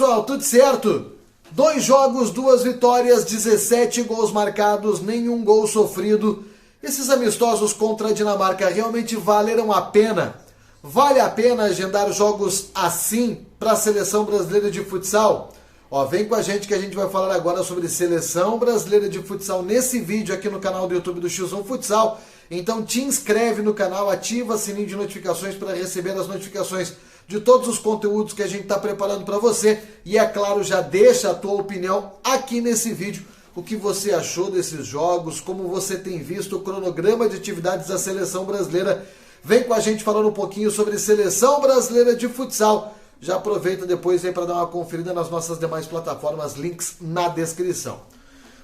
pessoal, tudo certo? 2 jogos, 2 vitórias, 17 gols marcados, nenhum gol sofrido. Esses amistosos contra a Dinamarca realmente valeram a pena? Vale a pena agendar jogos assim para a seleção brasileira de futsal? Ó, vem com a gente que a gente vai falar agora sobre seleção brasileira de futsal nesse vídeo aqui no canal do YouTube do X1 Futsal. Então te inscreve no canal, ativa o sininho de notificações para receber as notificações de todos os conteúdos que a gente está preparando para você. E é claro, já deixa a tua opinião aqui nesse vídeo. O que você achou desses jogos, como você tem visto o cronograma de atividades da seleção brasileira. Vem com a gente falando um pouquinho sobre seleção brasileira de futsal. Já aproveita depois aí para dar uma conferida nas nossas demais plataformas, links na descrição.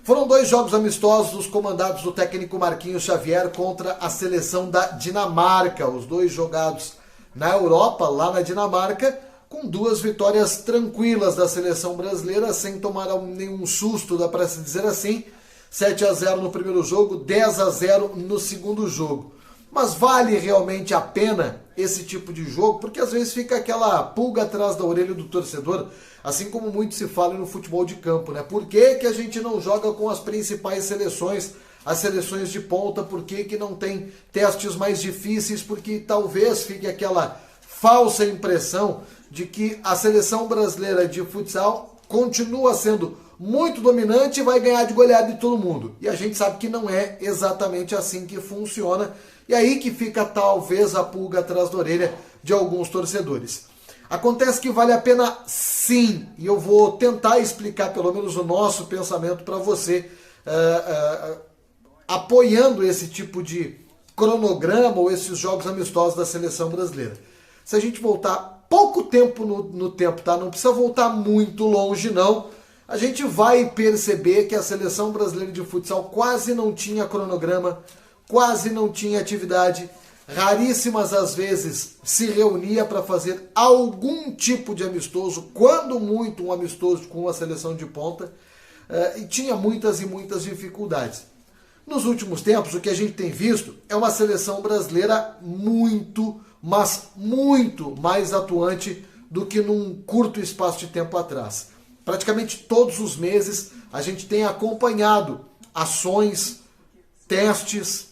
Foram 2 jogos amistosos comandados do técnico Marquinhos Xavier contra a seleção da Dinamarca. Os 2 jogados na Europa, lá na Dinamarca, com 2 vitórias tranquilas da seleção brasileira, sem tomar nenhum susto, dá para se dizer assim. 7-0 no primeiro jogo, 10-0 no segundo jogo. Mas vale realmente a pena esse tipo de jogo? Porque às vezes fica aquela pulga atrás da orelha do torcedor, assim como muito se fala no futebol de campo, né? Por que que a gente não joga com as principais seleções, as seleções de ponta? Por que que não tem testes mais difíceis? Porque talvez fique aquela falsa impressão de que a seleção brasileira de futsal continua sendo muito dominante e vai ganhar de goleada de todo mundo. E a gente sabe que não é exatamente assim que funciona. E aí que fica talvez a pulga atrás da orelha de alguns torcedores. Acontece que vale a pena sim, e eu vou tentar explicar pelo menos o nosso pensamento para você, apoiando esse tipo de cronograma ou esses jogos amistosos da seleção brasileira. Se a gente voltar pouco tempo no tempo, tá? Não precisa voltar muito longe não, a gente vai perceber que a seleção brasileira de futsal quase não tinha cronograma, quase não tinha atividade, raríssimas às vezes se reunia para fazer algum tipo de amistoso, quando muito um amistoso com a seleção de ponta, e tinha muitas e muitas dificuldades. Nos últimos tempos, o que a gente tem visto é uma seleção brasileira muito, mas muito mais atuante do que num curto espaço de tempo atrás. Praticamente todos os meses a gente tem acompanhado ações, testes,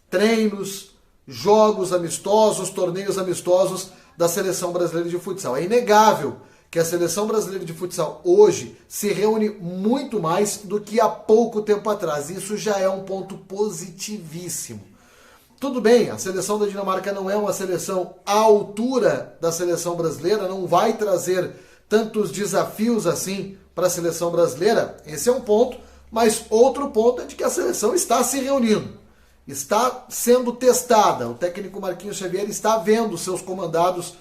treinos, jogos amistosos, torneios amistosos da seleção brasileira de futsal. É inegável que a seleção brasileira de futsal hoje se reúne muito mais do que há pouco tempo atrás. Isso já é um ponto positivíssimo. Tudo bem, a seleção da Dinamarca não é uma seleção à altura da seleção brasileira, não vai trazer tantos desafios assim para a seleção brasileira. Esse é um ponto, mas outro ponto é de que a seleção está se reunindo. Está sendo testada, o técnico Marquinhos Xavier está vendo seus comandados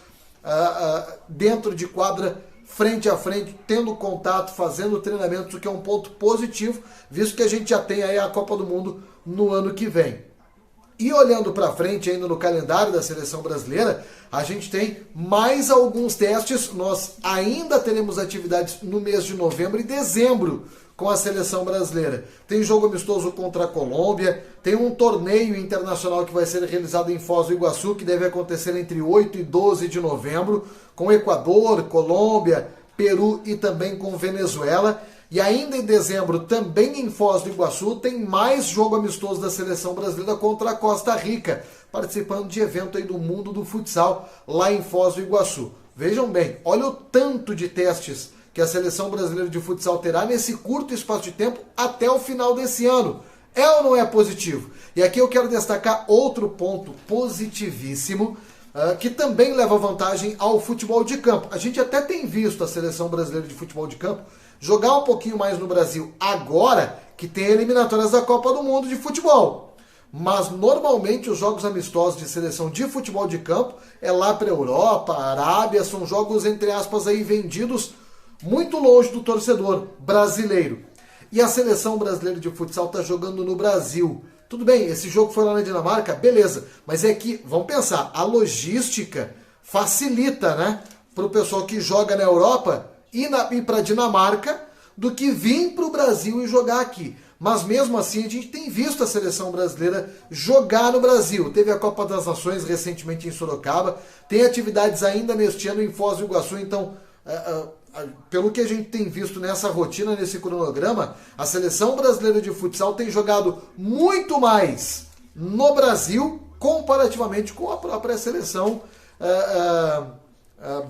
dentro de quadra, frente a frente, tendo contato, fazendo treinamentos, o que é um ponto positivo, visto que a gente já tem aí a Copa do Mundo no ano que vem. E olhando para frente ainda no calendário da seleção brasileira, a gente tem mais alguns testes, nós ainda teremos atividades no mês de novembro e dezembro, com a seleção brasileira. Tem jogo amistoso contra a Colômbia, tem um torneio internacional que vai ser realizado em Foz do Iguaçu, que deve acontecer entre 8 e 12 de novembro, com Equador, Colômbia, Peru e também com Venezuela. E ainda em dezembro, também em Foz do Iguaçu, tem mais jogo amistoso da seleção brasileira contra a Costa Rica, participando de evento aí do mundo do futsal, lá em Foz do Iguaçu. Vejam bem, olha o tanto de testes que a seleção brasileira de futsal terá nesse curto espaço de tempo até o final desse ano. É ou não é positivo? E aqui eu quero destacar outro ponto positivíssimo, que também leva vantagem ao futebol de campo. A gente até tem visto a seleção brasileira de futebol de campo jogar um pouquinho mais no Brasil agora que tem eliminatórias da Copa do Mundo de futebol. Mas normalmente os jogos amistosos de seleção de futebol de campo é lá para a Europa, Arábia, são jogos entre aspas aí vendidos muito longe do torcedor brasileiro. E a seleção brasileira de futsal está jogando no Brasil. Tudo bem, esse jogo foi lá na Dinamarca, beleza. Mas é que, vamos pensar, a logística facilita, né? Para o pessoal que joga na Europa ir para a Dinamarca do que vir para o Brasil e jogar aqui. Mas mesmo assim a gente tem visto a seleção brasileira jogar no Brasil. Teve a Copa das Nações recentemente em Sorocaba, tem atividades ainda neste ano em Foz do Iguaçu, então pelo que a gente tem visto nessa rotina, nesse cronograma, a seleção brasileira de futsal tem jogado muito mais no Brasil comparativamente com a própria seleção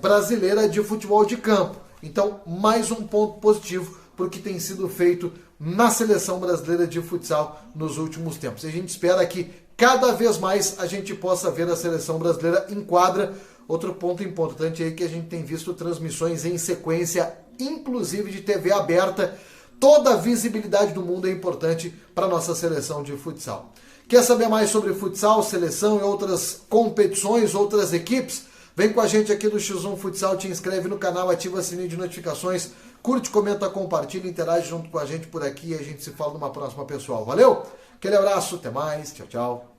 brasileira de futebol de campo. Então, mais um ponto positivo para o que tem sido feito na seleção brasileira de futsal nos últimos tempos. A gente espera que cada vez mais a gente possa ver a seleção brasileira em quadra. Outro ponto importante aí que a gente tem visto transmissões em sequência, inclusive de TV aberta. Toda a visibilidade do mundo é importante para a nossa seleção de futsal. Quer saber mais sobre futsal, seleção e outras competições, outras equipes? Vem com a gente aqui do X1 Futsal, te inscreve no canal, ativa o sininho de notificações, curte, comenta, compartilha, interage junto com a gente por aqui e a gente se fala numa próxima, pessoal. Valeu? Aquele abraço, até mais, tchau, tchau.